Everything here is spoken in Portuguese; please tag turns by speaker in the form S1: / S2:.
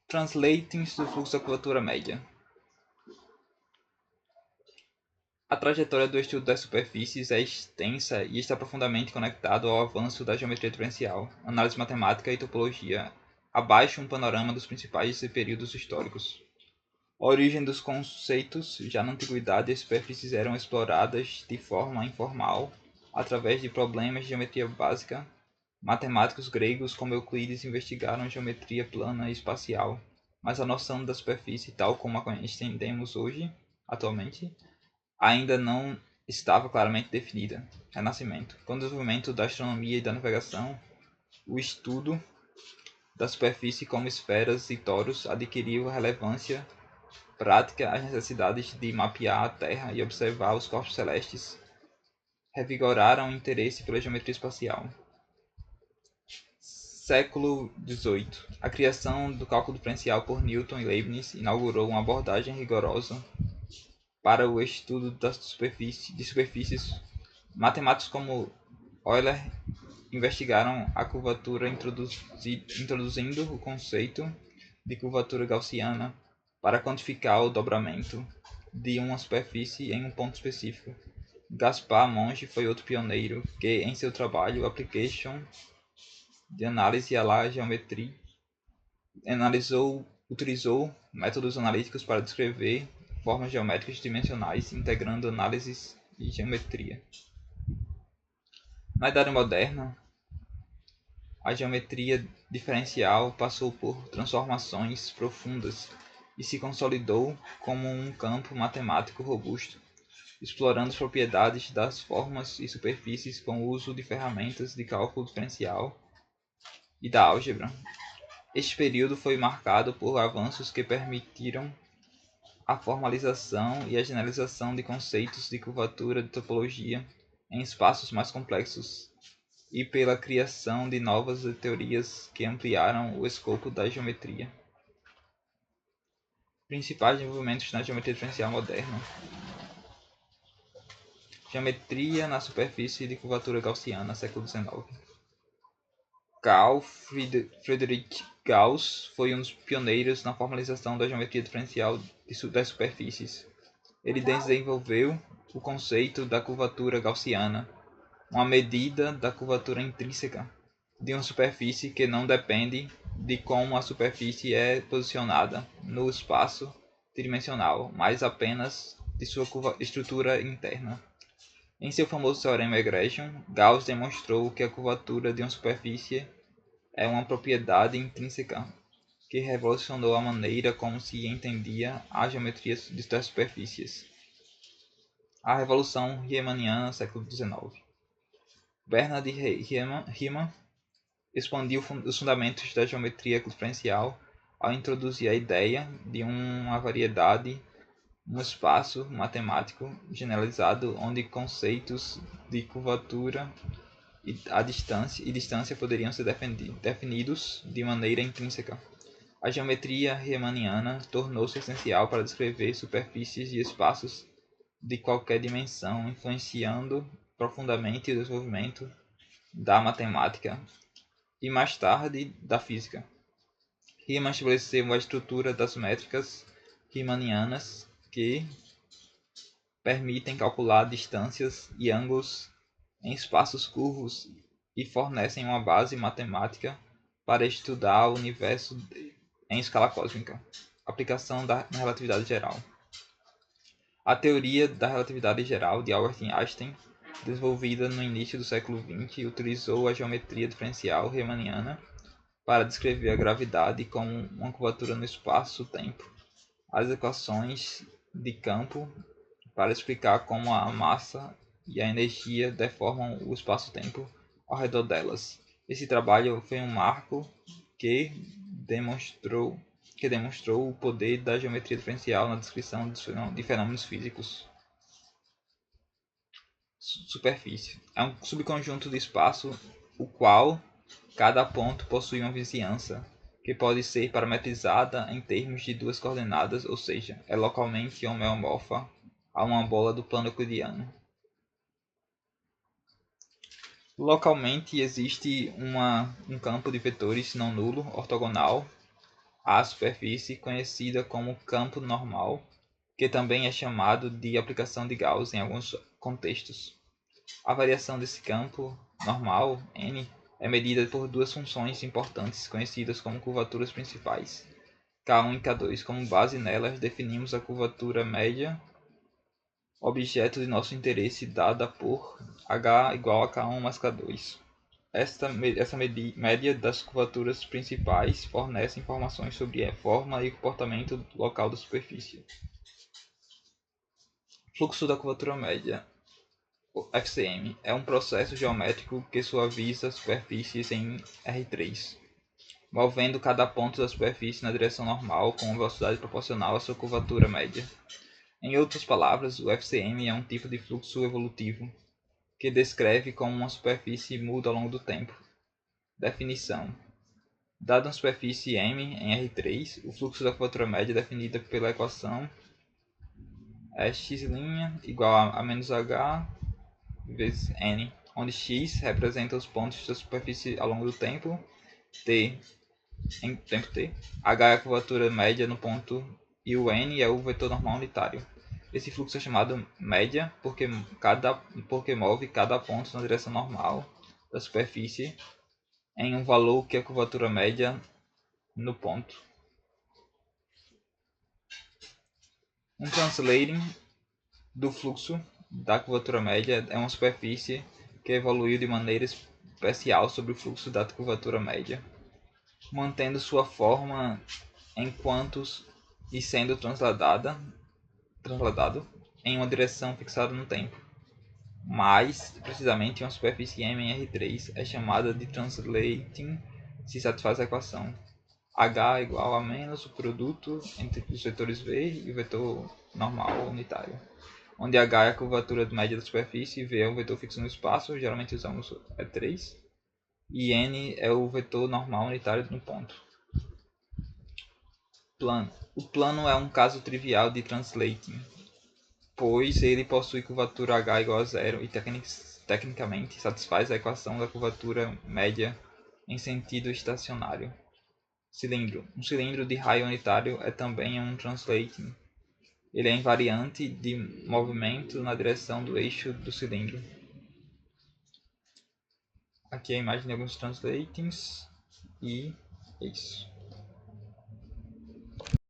S1: Translatings do fluxo da curvatura média. A trajetória do estudo das superfícies é extensa e está profundamente conectado ao avanço da geometria diferencial, análise matemática e topologia. Abaixo um panorama dos principais períodos históricos. A origem dos conceitos. Já na antiguidade, as superfícies eram exploradas de forma informal, através de problemas de geometria básica. Matemáticos gregos como Euclides investigaram geometria plana e espacial, mas a noção da superfície, tal como a entendemos hoje, atualmente, ainda não estava claramente definida. Renascimento. Com o desenvolvimento da astronomia e da navegação, o estudo da superfície como esferas e toros adquiriu relevância prática. As necessidades de mapear a Terra e observar os corpos celestes revigoraram o interesse pela geometria espacial. Século XVIII. A criação do cálculo diferencial por Newton e Leibniz inaugurou uma abordagem rigorosa para o estudo de superfícies. Matemáticos como Euler investigaram a curvatura introduzindo o conceito de curvatura gaussiana para quantificar o dobramento de uma superfície em um ponto específico. Gaspar Monge foi outro pioneiro que, em seu trabalho Application de Análise à la Geometrie, utilizou métodos analíticos para descrever formas geométricas dimensionais, integrando análises e geometria. Na Idade Moderna, a geometria diferencial passou por transformações profundas e se consolidou como um campo matemático robusto, explorando as propriedades das formas e superfícies com o uso de ferramentas de cálculo diferencial e da álgebra. Este período foi marcado por avanços que permitiram a formalização e a generalização de conceitos de curvatura de topologia em espaços mais complexos e pela criação de novas teorias que ampliaram o escopo da geometria. Principais desenvolvimentos na geometria diferencial moderna. Geometria na superfície de curvatura gaussiana, século XIX. Carl Friedrich Gauss foi um dos pioneiros na formalização da geometria diferencial das superfícies. Ele desenvolveu o conceito da curvatura gaussiana, uma medida da curvatura intrínseca de uma superfície que não depende de como a superfície é posicionada no espaço tridimensional, mas apenas de sua estrutura interna. Em seu famoso teorema Egregium, Gauss demonstrou que a curvatura de uma superfície é uma propriedade intrínseca que revolucionou a maneira como se entendia a geometria das superfícies. A Revolução Riemanniana, século XIX. Bernhard Riemann expandiu os fundamentos da geometria diferencial ao introduzir a ideia de uma variedade, um espaço matemático generalizado onde conceitos de curvatura e distância poderiam ser definidos de maneira intrínseca. A geometria riemanniana tornou-se essencial para descrever superfícies e espaços de qualquer dimensão, influenciando profundamente o desenvolvimento da matemática e mais tarde da física. Riemann estabeleceu a estrutura das métricas riemannianas que permitem calcular distâncias e ângulos em espaços curvos e fornecem uma base matemática para estudar o universo em escala cósmica. Aplicação na relatividade geral. A teoria da relatividade geral de Albert Einstein, desenvolvida no início do século XX, utilizou a geometria diferencial riemanniana para descrever a gravidade como uma curvatura no espaço-tempo, as equações de campo para explicar como a massa e a energia deformam o espaço-tempo ao redor delas. Esse trabalho foi um marco que demonstrou o poder da geometria diferencial na descrição de fenômenos físicos. Superfície é um subconjunto de espaço o qual cada ponto possui uma vizinhança que pode ser parametrizada em termos de duas coordenadas, ou seja, é localmente homeomorfa a uma bola do plano euclidiano. Localmente existe um campo de vetores não nulo ortogonal à superfície conhecida como campo normal, que também é chamado de aplicação de Gauss em alguns contextos. A variação desse campo normal, n, é medida por duas funções importantes conhecidas como curvaturas principais, K1 e K2. Como base nelas, definimos a curvatura média, objeto de nosso interesse, dada por H igual a K1 mais K2. Essa média das curvaturas principais fornece informações sobre a forma e comportamento local da superfície. Fluxo da curvatura média. O FCM é um processo geométrico que suaviza superfícies em R3, movendo cada ponto da superfície na direção normal com uma velocidade proporcional à sua curvatura média. Em outras palavras, o FCM é um tipo de fluxo evolutivo que descreve como uma superfície muda ao longo do tempo. Definição: dada uma superfície M em R3, o fluxo da curvatura média é definida pela equação x' igual a menos h vezes n, onde x representa os pontos da superfície ao longo do tempo t, em tempo t, h é a curvatura média no ponto e o n é o vetor normal unitário. Esse fluxo é chamado média porque move cada ponto na direção normal da superfície em um valor que é a curvatura média no ponto. Um translating do fluxo da curvatura média é uma superfície que evoluiu de maneira especial sobre o fluxo da curvatura média, mantendo sua forma enquanto e sendo transladado em uma direção fixada no tempo. Mais precisamente, uma superfície M em R3 é chamada de translating se satisfaz a equação H igual a menos o produto entre os vetores V e o vetor normal unitário, onde H é a curvatura média da superfície e V é o vetor fixo no espaço, geralmente usamos E3, e N é o vetor normal unitário no ponto. Plano. O plano é um caso trivial de translating, pois ele possui curvatura H igual a zero e tecnicamente satisfaz a equação da curvatura média em sentido estacionário. Cilindro. Um cilindro de raio unitário é também um translating. Ele é invariante de movimento na direção do eixo do cilindro. Aqui é a imagem de alguns translatings e é isso.